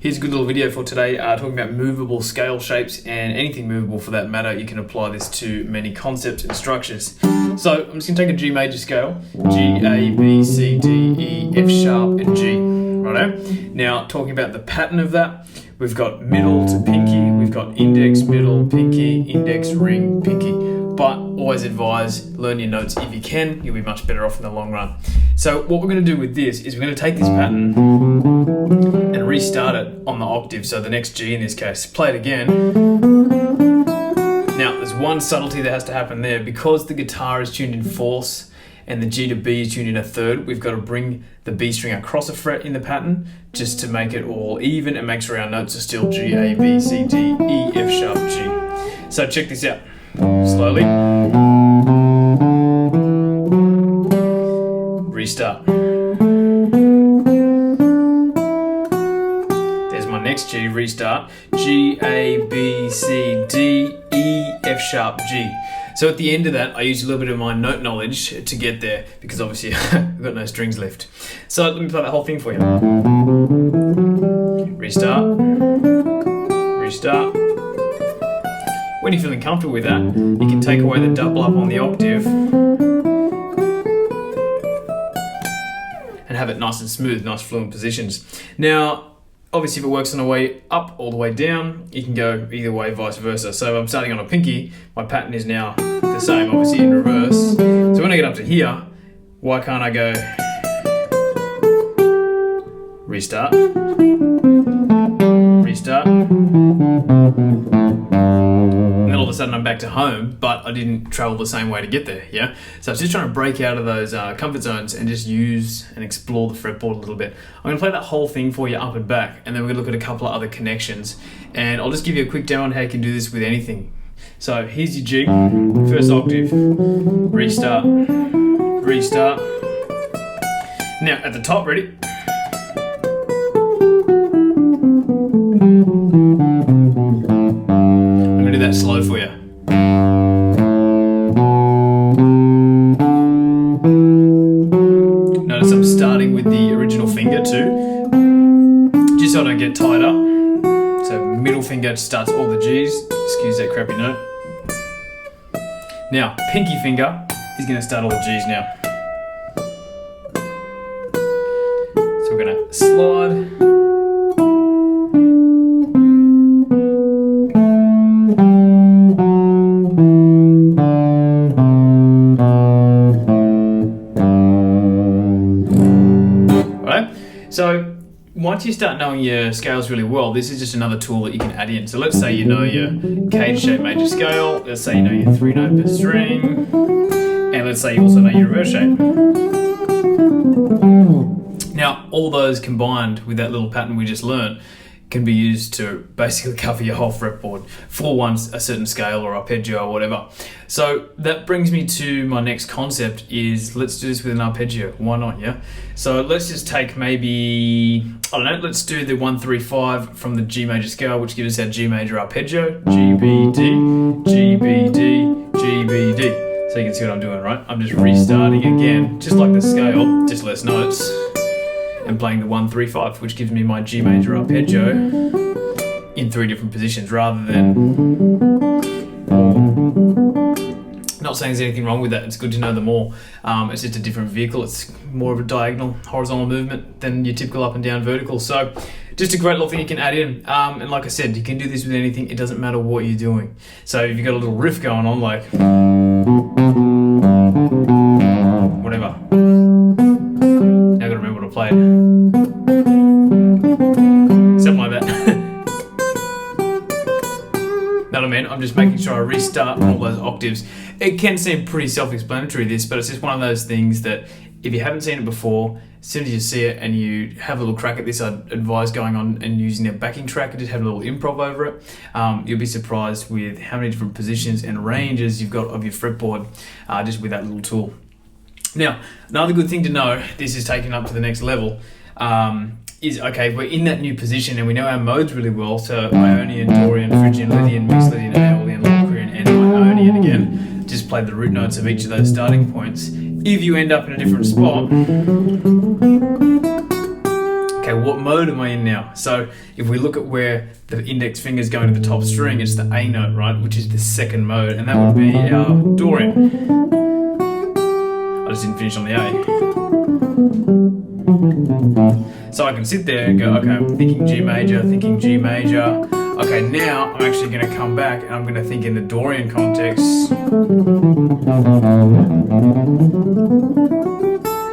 Here's a good little video for today, talking about movable scale shapes and anything movable for that matter. You can apply this to many concepts and structures. So I'm just going to take a G major scale, G, A, B, C, D, E, F sharp and G, righto? Now talking about the pattern of that, we've got middle to pinky, we've got index, middle, pinky, index, ring, pinky. But always advise, learn your notes if you can, you'll be much better off in the long run. So what we're going to do with this is we're going to take this pattern and restart it on the octave, so the next G in this case. Play it again. Now there's one subtlety that has to happen there. Because the guitar is tuned in fourths and the G to B is tuned in a third, we've got to bring the B string across a fret in the pattern just to make it all even and make sure our notes are still G, A, B, C, D, E, F sharp, G. So check this out. Slowly. Restart. There's my next G, restart. G, A, B, C, D, E, F sharp, G. So at the end of that, I use a little bit of my note knowledge to get there, because obviously I've got no strings left. So let me play that whole thing for you. Restart. Restart. When you're feeling comfortable with that, you can take away the double up on the octave and have it nice and smooth, nice fluent positions. Now, obviously if it works on the way up all the way down, you can go either way, vice versa. So if I'm starting on a pinky, my pattern is now the same, obviously in reverse. So when I get up to here, why can't I go restart, restart, and all of a sudden I'm back to home, but I didn't travel the same way to get there, yeah? So I was just trying to break out of those comfort zones and just use and explore the fretboard a little bit. I'm going to play that whole thing for you up and back, and then we're going to look at a couple of other connections, and I'll just give you a quick demo on how you can do this with anything. So here's your G, first octave, restart, restart. Now at the top, ready? That slow for you. Notice I'm starting with the original finger too, just so I don't get tied up. So middle finger starts all the G's, excuse that crappy note. Now pinky finger is going to start all the G's now. So we're going to slide. So once you start knowing your scales really well, this is just another tool that you can add in. So let's say you know your cage shape major scale, let's say you know your 3 note per string, and let's say you also know your reverse shape. Now all those combined with that little pattern we just learned can be used to basically cover your whole fretboard for a certain scale or arpeggio or whatever. So that brings me to my next concept is, let's do this with an arpeggio. Why not, yeah? So let's just take maybe, I don't know, let's do the 1, 3, 5 from the G major scale, which gives us our G major arpeggio. G, B, D, G, B, D, G, B, D. So you can see what I'm doing, right? I'm just restarting again, just like the scale, just less notes, and playing the 1, 3, 5, which gives me my G major arpeggio in 3 different positions, rather than, not saying there's anything wrong with that, it's good to know them all. It's just a different vehicle, it's more of a diagonal, horizontal movement than your typical up and down vertical. So just a great little thing you can add in. And like I said, you can do this with anything, it doesn't matter what you're doing. So if you've got a little riff going on, like whatever, now I've got to remember what to play. Something like that. Know what I mean? I'm just making sure I restart all those octaves. It can seem pretty self-explanatory, this, but it's just one of those things that if you haven't seen it before, as soon as you see it and you have a little crack at this, I'd advise going on and using a backing track and just have a little improv over it. You'll be surprised with how many different positions and ranges you've got of your fretboard just with that little tool. Now, another good thing to know, this is taken up to the next level, is, okay, we're in that new position and we know our modes really well, so Ionian, Dorian, Phrygian, Lydian, Mixed Lydian, Aeolian, Locrian, and Ionian again. Just play the root notes of each of those starting points. If you end up in a different spot, okay, what mode am I in now? So if we look at where the index finger is going to the top string, it's the A note, right, which is the second mode, and that would be our Dorian. I just didn't finish on the A. So I can sit there and go, okay, I'm thinking G major, thinking G major. Okay, now I'm actually going to come back and I'm going to think in the Dorian context.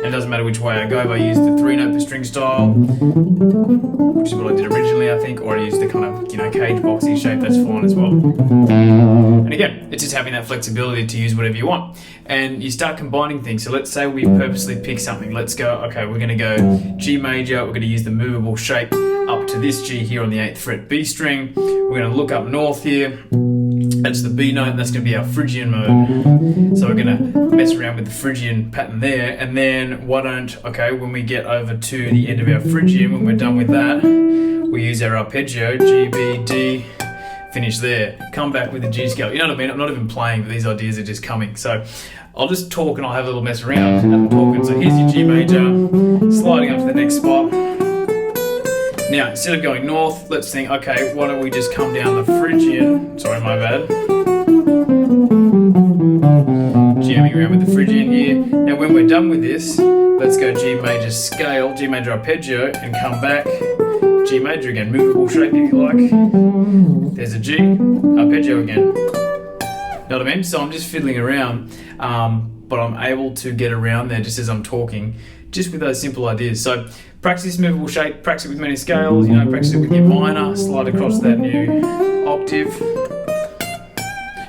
It doesn't matter which way I go, if I use the 3-note per string style, which is what I did originally, I think, or I use the kind of, cage boxy shape, that's fine as well. And again, it's just having that flexibility to use whatever you want. And you start combining things. So let's say we purposely pick something. Let's go, okay, we're going to go G major, we're going to use the movable shape up to this G here on the 8th fret B string. We're going to look up north here. That's the B note, and that's going to be our Phrygian mode. So we're going to mess around with the Phrygian pattern there, and then when we get over to the end of our Phrygian, when we're done with that, we use our arpeggio, G, B, D, finish there. Come back with the G scale. You know what I mean? I'm not even playing, but these ideas are just coming. So I'll just talk and I'll have a little mess around as I'm talking. So here's your G major, sliding up to the next spot. Now, instead of going north, let's think, okay, why don't we just come down the Phrygian? Sorry, my bad. Jamming around with the Phrygian here. Now, when we're done with this, let's go G major scale, G major arpeggio, and come back, G major again, movable shape if you like. There's a G, arpeggio again. Know what I mean? So I'm just fiddling around, but I'm able to get around there just as I'm talking, just with those simple ideas. So practice this movable shape, practice it with many scales, practice it with your minor, slide across that new octave.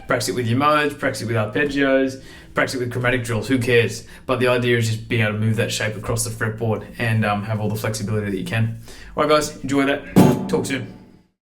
Practice it with your modes, practice it with arpeggios, practice it with chromatic drills, who cares? But the idea is just being able to move that shape across the fretboard and have all the flexibility that you can. Alright guys, enjoy that. Talk soon.